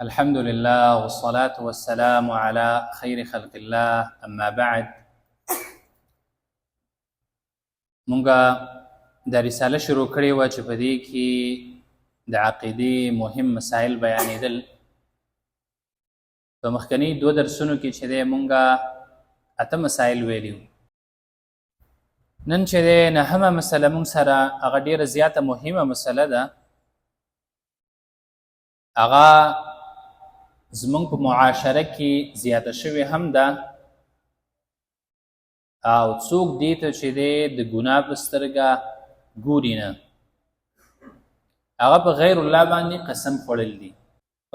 الحمد لله والصلاة والسلام على خير خلق الله أما بعد. مونږه د رساله شروع کړې و چې په دې کې د عقیدې مهم مسائل بیانېدل. په مخکنی 2 درسونو کې چې مونږه 8 مسائل ویلو. نن چې نهمه مسله مونږ سره هغه ډیره زیاته مهمه مسله ده. هغه زمونږ په معاشره کې زیاته شوې هم ده او څوک دې ته چې د ګناه په سترګه ګوري نه، هغه په غیر الله باندې قسم خوړل دي.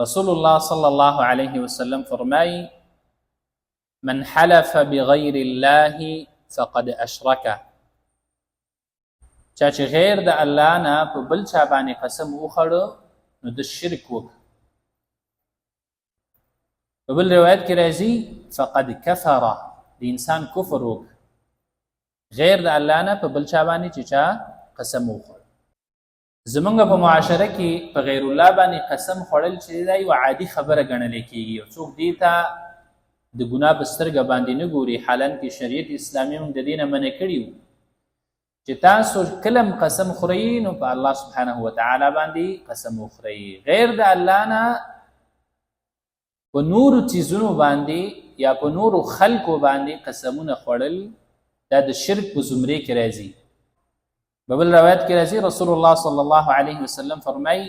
رسول الله صلی الله علیه وسلم فرمایي: من حلف بغیر الله فقد اشرک. چا چې غیر د الله نه په بل چا باندې قسم وخوړو نو د شرک وکړ. په بل روایت کې راځي فقد کفر، د انسان کفر وکړ. غیر د الله نه په بل چا باندې چې چا قسم وخوړ. زمونږ په معاشره کې په غیر الله باندې قسم خوړل چې دا یو عادي خبره ګڼل کېږي او څوک دې ته د ګناه په سترګه باندې نه ګوري. حالان کې شریعت اسلامي موږ د دې نه منع کړي وو چې تاسو کلم قسم خورئ نو په الله سبحانه وتعالی باندې قسم وخورئ. غیر د الله نه په نورو چیزونو باندې یا په نورو خلکو باندې قسمونه خوړل دا د شرک په زمرې کې راځي. بل روایت کې راځي رسول الله صلی الله علیه وسلم فرمایي: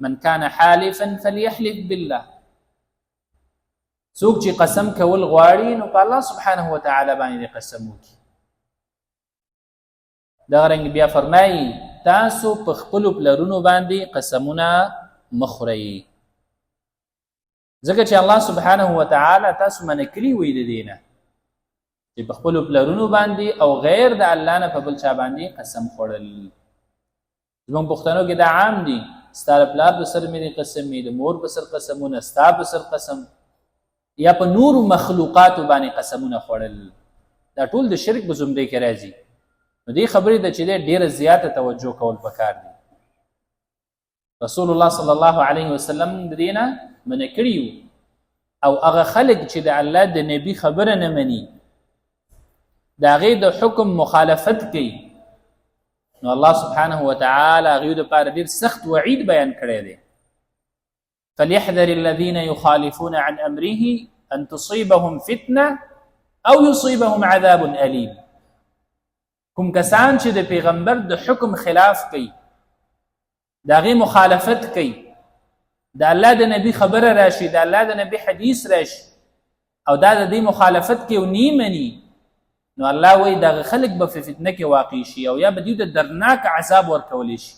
من کان حالفا فليحلف بالله. څوک چې قسم کول غواړي نو په الله سبحانه وتعالی باندې قسم وکړي. دا رنګ بیا فرمایي تاسو په خپل پلرونو باندې قسمونه مخورئ، ځکه چې الله سبحانه وتعالی تاسو منع کړي وي د دینه چې په خپل پلرونو باندې او غیر د الله نه په بل چا باندې قسم خوړل. زموږ پښتنو کې دا عام دي، ستاره پلار په سر مې قسم، د مور په سر قسمونه، ستا په سر قسم، یا په نور مخلوقات باندې قسمونه خوړل. دا ټول د شرک په زمرې کې راځي. نو دې خبرې د چې ډیره زیاته توجه کول پکار دي. رسول الله صلی الله علیه وسلم د دینه منع کړي او هغه خلک چې د الله د نبی خبره نه مني، د هغې د حکم مخالفت کوي، نو الله سبحانه وتعالی هغوی دپاره ډېر سخت وعید بیان کړی دی. فليحذر الذين يخالفون عن امره ان تصيبهم فتنه او يصيبهم عذاب اليم. کوم کسان چې د پیغمبر د حکم خلاف کوي، د هغې مخالفت کوي، د الله د نبی خبره راشي، د الله د نبی حدیث راشي او دا د دې مخالفت کوي او نی مني، نو الله وایي دغه خلک به په فتنه کې واقع شي او یا به دوی ته درناک عذاب ورکولی شي.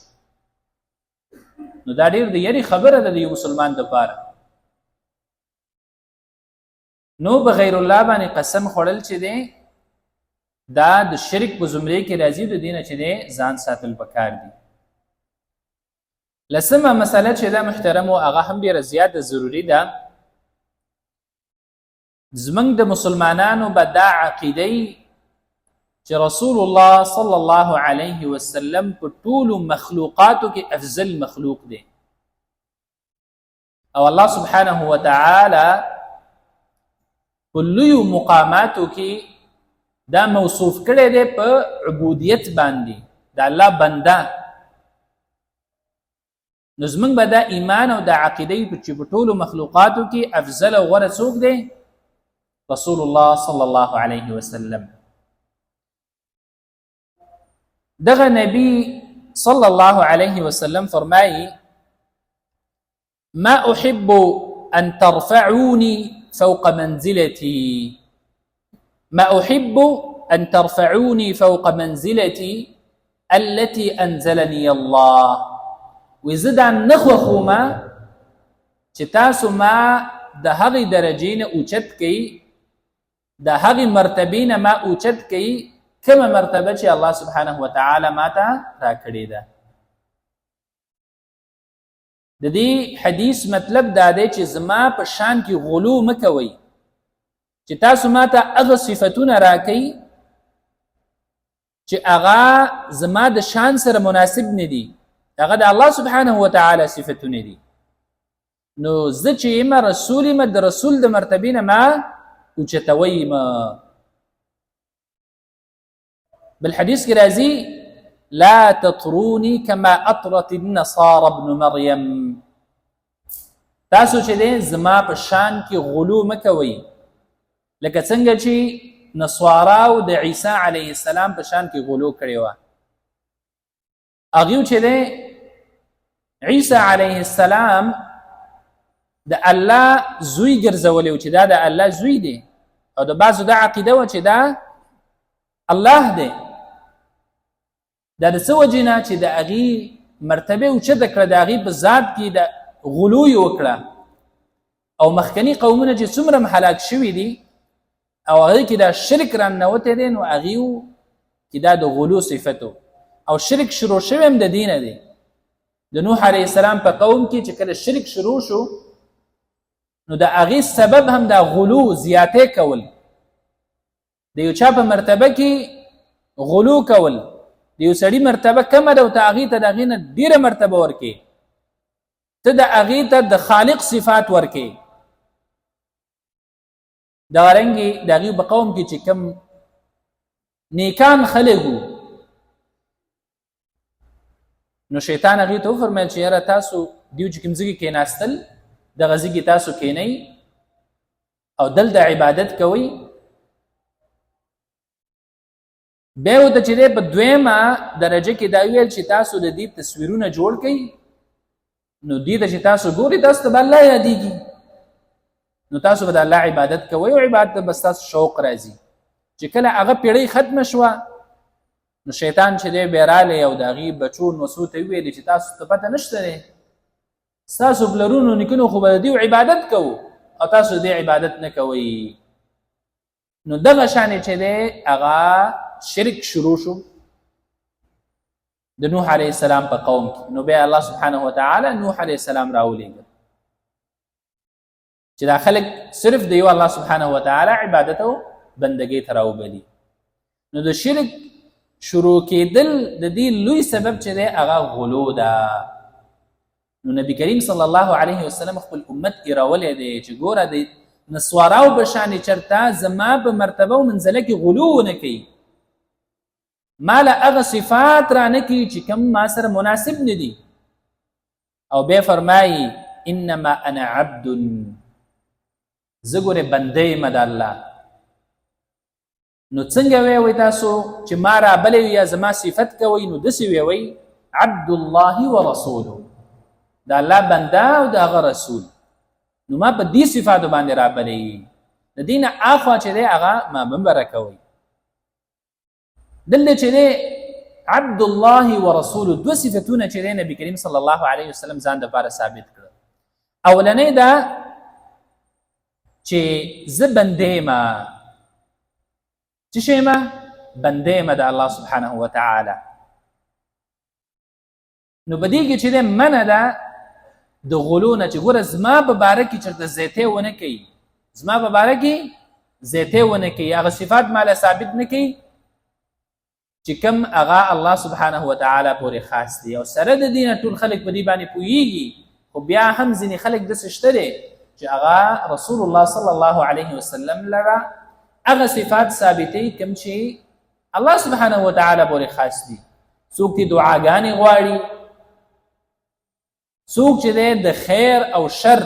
نو دا ډېر د یری خبره ده د یو مسلمان دپاره. نو بغیر الله باندې قسم خوړل چې دی دا د شرک په زمرې کې راځي. د دې نه چې دی ځان ساتل پکار دي. لسمه مسله چې دا محترمو هغه هم ډېره زیاته ضروري ده. زمونږ د مسلمانانو به دا عقیده چې رسول الله صلی الله علیه وسلم په ټولو مخلوقاتو کې افضل مخلوق دی او الله سبحانه وتعالی په لویو مقاماتو کې دا موصوف کړی دی په عبودیت باندې د الله بنده. نو زمونږ به دا ایمان او دا عقیده چې په ټولو مخلوقاتو کې افضل او غوره څوک دی؟ رسول الله صلی الله علیه وسلم. دغه نبی صلی الله علیه وسلم فرمایي: ما احب ان ترفعوني فوق منزلتي، ما احب ان ترفعوني فوق منزلتي التي انزلني الله. وزدا نخوخوما چې تاسو ما د هغې درجې نه اوچت کړئ، د هغې مرتبې نه ما اوچت کړئ کومه مرتبه چې الله سبحانه وتعالی ما ته راکړې ده. د دې حدیث مطلب دا دی چې زما په شان کې غلو مه کوئ، چې تاسو ما ته هغه صفتونه راکئ چې هغه زما د شان سره مناسب نه دي، هغه د الله سبحانه وتعالی صفتونه دي. نو زه چې یم رسول یم د رسول د مرتبې نه ما اوچتوی یم. بل حدیث کې راځي لا تطروني كما اطرت النصارى ابن مريم. تاسو چې دی زما په شان کې غلو مکوئ لکه څنګه چې نصاراو د عیسی علیه السلام په شان کې غلو کړې وه. هغوی چې دی عیسی علیه السلام د الله زوی ګرځولی و چې دا د الله زوی دی او د بعضو دا عقیده وه چې دا الله دی. دا د څه وجې نه چې د هغې مرتبه اوچته کړه، د هغې په ذات کې د غلو یې وکړه او مخکني قومونه چې څومره هلاک شوي دي او هغې کې دا شرک راننوتی دی نو هغې کې دا د غلو صفتو او شرک شروع شوی هم د دینه دی. د نوح علیه السلام په قوم کې چې کله شرک شروع شو نو د هغې سبب هم دا غلو زیاتې کول، د یو چا په مرتبه کې غلو کول، د یو سړي مرتبه کمه ده او ته هغې ته د هغې نه ډېره مرتبه ورکې، ته د هغې ته د خالق صفات ورکې. دغرنګې د هغې په قوم کې چې کم نیکان خلک وو نو شیطان هغې ته وفرمیل چې یاره تاسو دیو چې کوم ځای کې کېناستل دغه ځای کې تاسو کېنئ او دلته عبادت کوئ. بیا ورته چې دی په دویمه درجه کې دا ویل چې تاسو د دې تصویرونه جوړ کړئ نو دې ته چې تاسو ګورئ تاسو ته به الله یادېږي نو تاسو به د الله عبادت کوئ او عبادت ته به ستاسو شوق راځي. چې کله هغه پیړۍ ختمه شوه نو شیطان چې دی بیا رالی او د هغې بچو نوسو ته وویلې چې تاسو ته پته نشته دی، ستاسو پلرونو نیکونو خو به د دې عبادت کوو او تاسو د دې عبادت نه کوئ. نو دغه شانې چې دی هغه شرک شروع شو د نوح علیه السلام په قوم کې. نو بیا الله سبحانه وتعالی نوح علیه السلام راولېږه چې دا خلک صرف د یو الله سبحانه وتعالی عبادت او بندګۍ ته راوبلي. نو د شرک شروع کېدل د دې لوی سبب چې دی هغه غلو ده. نو نبی کریم صلی الله علیه وسلم خپل امت ایرولی دی چې ګوره د نسواراو په شانې چرته زما په مرتبه او منزله کې غلو ونه کوي، ما له هغه صفات را نه کوي چې کوم ما سره مناسب نه دي. او بیا فرمایي انما انا عبد، زه ګورې بنده یم د الله. نو څنګه وی تاسو چې ما رابلی یا زما صفت کوئ نو داسې ویوئ عبد الله ورسوله، د الله بنده او د هغه رسول. نو ما په دې صفاتو باندې رابلی، د دې نه اخوا چې دی هغه ما مبره کوئ. دلته چې دی عبد الله ورسوله دوه صفتونه چې دی نبی کریم صلی الله علیه وسلم ځان دپاره ثابت کړه. اولنۍ ده چې زه بنده یم، څه شی یم؟ بنده یم د الله سبحانه وتعالی. نو په دې کې چې دی منع ده د غلو نه چې ګوره زما په باره کې چېرته زیاتې ونه کوي، زما په باره کې زیاتې ونه کوي، هغه صفات ماله ثابت نه کوي چې کوم هغه الله سبحانه وتعالی پورې خاص دي. او سره د دې نه ټول خلک په دې باندې پوهېږي، خو بیا هم ځینې خلک داسې شته دی چې هغه رسول الله صلی الله علیه وسلم لره هغه صفات ثابتې کوم چې الله سبحانه وتعالی پورې خاص دي. څوک دې دعاګانې غواړي، څوک چې دی د خیر او شر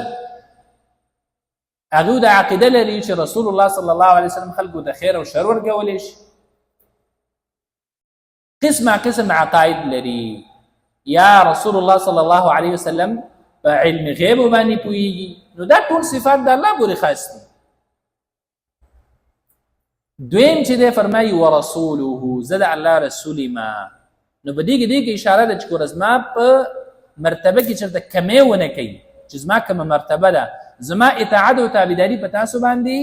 هغوی د عقیده لري چې رسول الله صلی الله علیه وسلم خلکو د خیر او شر ورکولی شي. قسم قسم عقاید لري، یا رسول الله صلی الله علیه وسلم په علم غیب باندې پوهیږي. نو دا ټول صفات د الله پورې خاص دي. دویم چې دی فرمایي ورسوله، زه د الله رسول یم. نو په دې کې اشاره ده چې ګوره زما په مرتبه کې چېرته کمی ونه کوي، چې زما کومه مرتبه ده زما اطاعت او تابعداري په تاسو باندې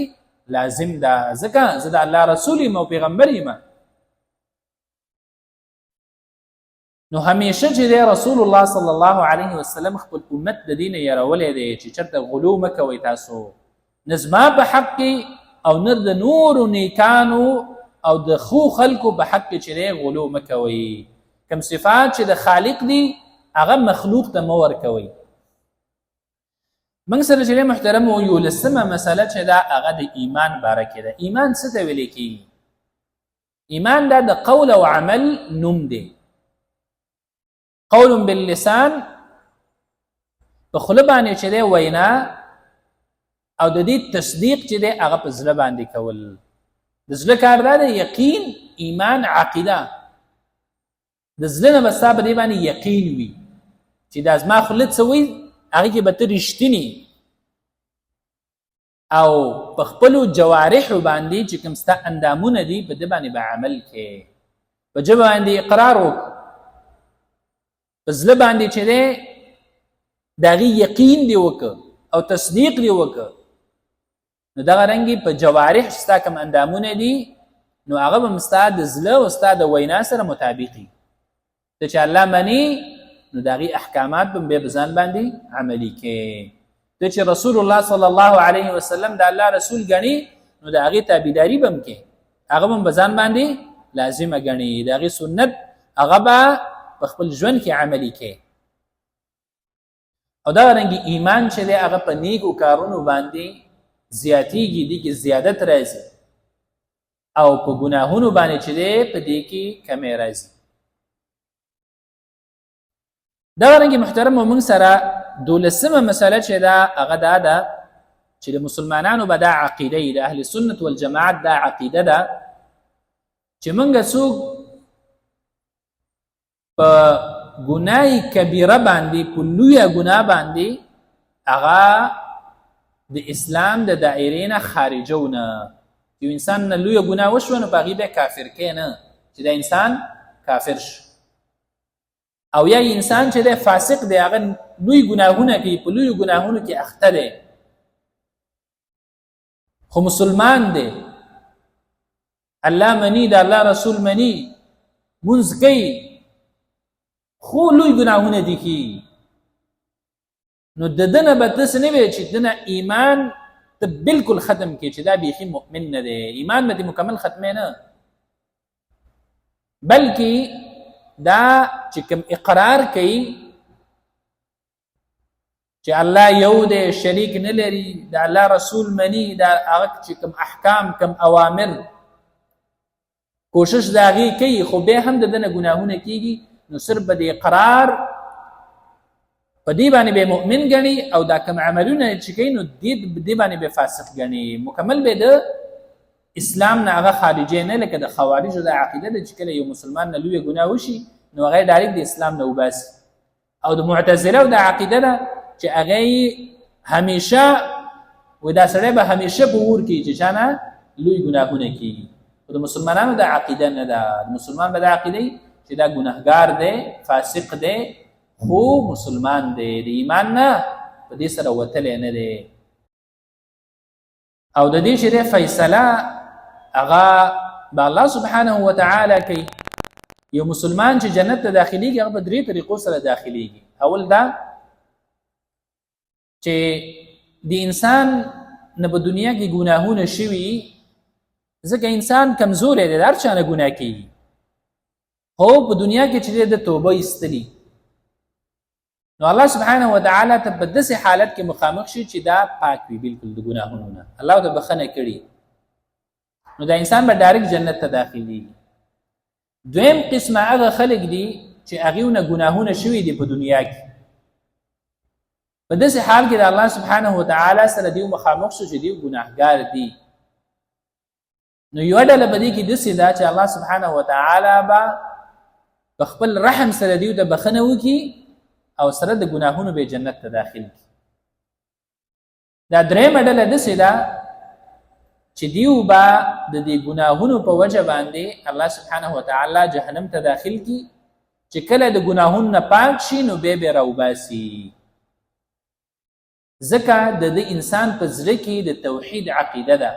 لازم ده، ځکه زه د الله رسول یم او پیغمبر یم. نو همیشه چې دی رسول الله صلی الله علیه وسلم خپل امت د دې نه یرولی دی چې چېرته غلو مه کوئ تاسو، نه زما په حق کې او نه د نورو نیکانو او د خو خلکو په حق کې چې دی غلو مه کوئ. کوم صفات چې د خالق دي هغه مخلوق ته مه ورکوئ. موږ سره چې محترم یو لسمه مسله چې دا هغه د ایمان باره کې ده. ایمان څه ته ویل کېږي؟ ایمان دا د قول او عمل نوم دی. قول باللسان په خوله باندې چې دی وینا، او د دې تصدیق چې دی هغه په زړه باندې کول. د زړه کار دا دی یقین، ایمان، عقیده. د زړه نه به ستا په دې باندې یقین وي چې دا زما خوله څه وایي هغې کې به ته رښتینې، او په خپلو جوارحو باندې چې کوم ستا اندامونه دي په دې باندې به عمل کې، په ژبه باندې اقرار وکړو، په زړه باندې چې دی د هغې یقین دې وکړه او تصدیق دې وکړه. نو دغه رنګې په جوارح ستا کوم اندامونه دي نو هغه به ستا د زړه او ستا د وینا سره مطابقي. ته چې الله مني نو د هغې احکامات به بیا په ځان باندې عملي کې. ته چې رسول الله صلی الله علیه وسلم د الله رسول ګڼي نو د هغې تابعداري به هم کې، هغه به هم په ځان باندې لازمه ګڼي، د هغې سنت هغه به په خپل ژوند کې عملي کې. او دغه رنګې ایمان چې دی هغه په نیکو کارونو باندې زیاتیږي، دې کې زیادت راځي، او په ګناهونو باندې چې دی په دې کې کمی راځي. دغه رنګې محترم موږ سره 12مه مسله چې ده هغه دا ده چې د مسلمانانو به دا عقیده د اهل سنت والجماعت دا عقیده ده چې موږ څوک په ګناه کبیره باندې، په لویه ګناه باندې هغه د اسلام د دایرې نه خارجونه. یو انسان نه لویه ګناه وشوه نو په هغې بیا کافر کې نه چې دا انسان کافر شو، او یا انسان چې دی فاسق دی، هغه لوی ګناهونه کوي، په لویو ګناهونو کې اخته دی خو مسلمان دی، الله مني، د الله رسول مني، منځ کوي، خو لوی ګناهونه دي کوي. نو د ده نه به داسې نه وي چې د نه ایمان ته بلکل ختم کړي چې دا بیخي مؤمن نه دی، ایمان به دې مکمل ختمې نه، بلکې دا چې کوم اقرار کوي چې الله یو دی، شریک نه لري، د الله رسول مني، دا هغه چې کوم احکام، کوم اوامر کوشش د هغې کوي، خو بیا هم د ده نه ګناهونه کېږي، نو صرف به د اقرار په دې باندې به مؤمن ګڼي، او دا کوم عملونه چې کوي نو دې باندې به فاسق ګڼي، مکمل به د اسلام نه هغه خارجي نه. لکه د خوارجو دا عقیده ده چې کله یو مسلمان نه لویه ګناه وشي نو هغه ډایرکټ د اسلام نه وباسي، او د معتزله دا عقیده ده چې هغه همیشه دا سړی به همیشه په اور کې چې چا نه لوی ګناهونه کېږي. خو د مسلمانانو دا عقیده نه ده، مسلمان به دا عقیده چې دا ګناهګار دی، فاسق دی، خو مسلمان دی، د ایمان نه په دې سره وتلی نه دی. او د دې چې دی فیصله هغه به الله سبحانه وتعالی کوي. یو مسلمان چې جنت ته داخليږي هغه په 3 طریقو سره داخليږي. اول دا چې د انسان نه په دنیا کې ګناهونه شوي، ځکه انسان کمزور دی، هر چا نه ګناه کوي، خو په دنیا کې چې د توبه ایستلی نو الله سبحانه وتعالی ته په داسې حالت کې مخامخ شي چې دا پاک وي بالکل د ګناهونو نه، الله ته بخښنه کړي، نو دا انسان به ډایرکټ جنت ته داخليږي. دویم قسمه هغه خلک دي چې هغوی نه ګناهونه شوي دي په دنیا کې، په داسې حال کې د الله سبحانه وتعالی سره دیو مخامخ شو چې دیو ګناهګار دي. نو یو ډله په دې کې داسې ده چې الله سبحانه وتعالی به په خپل رحم سره دیو ته بخښنه وکړي او سره د ګناهونو به جنت ته داخل کړي. دا درېیمه ډله داسې ده چې دیو به د دې ګناهونو په وجه باندې الله سبحانه وتعالی جهنم ته داخل کړي، چې کله د ګناهونو نه پاک شي نو به راوباسي. ځکه د انسان په زړه کې د توحید عقیده ده.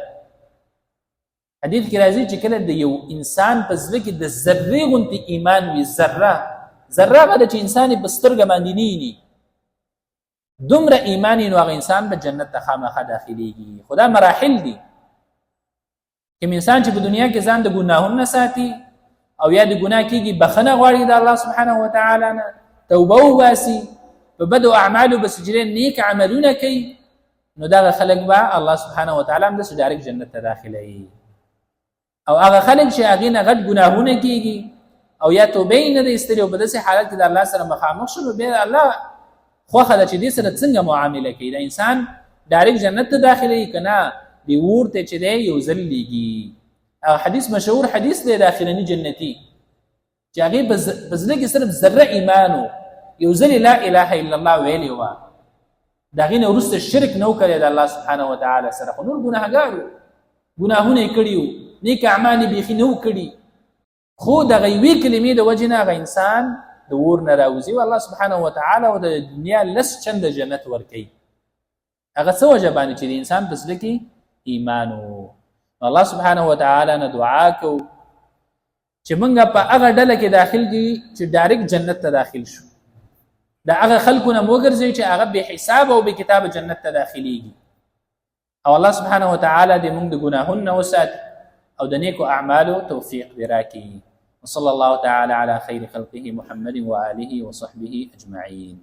حدیث کې راځي چې کله د یو انسان په زړه کې د ذرې غوندې ایمان وي، ذره هغه چې انسان په سترګه باندې نه ویني، دومره ایمان نو هغه انسان به جنت ته خامخا داخليږي. خدا مراحل دي. کوم انسان چې په دنیا کې ځان د ګناهونو نه ساتي او یا د ګناه کېږي، بخښنه غواړي د الله سبحانه وتعالی نه، توبه وباسي، په بدو اعمالو به سجلې نیک عملونه کوي، نو دغه خلک به الله سبحانه وتعالی هم داسې ډایرکټ جنت ته داخلوي. او هغه خلک چې هغې نه غټ ګناهونه کېږي او یا توبه یې نه ده ایستلې او په داسې حالت کې د الله سره مخامخ شو، نو بیا الله خوښه ده چې دې سره څنګه معامله کوي. د انسان ډایرکټ جنت ته داخلوي که نه دې اور ته چې دی یو ځل لیږي. حدیث مشهور حدیث دی د اخرني جنتي چې هغې په زړه کې صرف ذره ایمان و، یو ځل لا اله الا الله ویلې وه، د هغې نه وروسته شرک نه و کړی د الله سبحانه وتعالی سره، خو نور ګناهګار و، ګناهونه یې کړي وو، نیک اعمال یې بیخي نه و کړي، خو دغه یوې کلمې د وجې نه هغه انسان د اور نه راوځي او الله سبحانه وتعالی او د دنیا لس چنده جنت ورکوي. هغه څه وجه باندې چې د انسان په زړه کې ایمان و. الله سبحانه وتعالی نه دعا کوو چې موږ په هغه ډله کې داخل دي چې ډایرکټ جنت ته داخل شو، د هغه خلکو نه وګرځئ چې هغه بې حساب او بې کتابه جنت ته داخليږي. او الله سبحانه وتعالی دې موږ د ګناهونو نه وساتي او د نیکو اعمالو توفیق دې راکړي. وصلى الله تعالى على خير خلقه محمد وآله وصحبه أجمعين.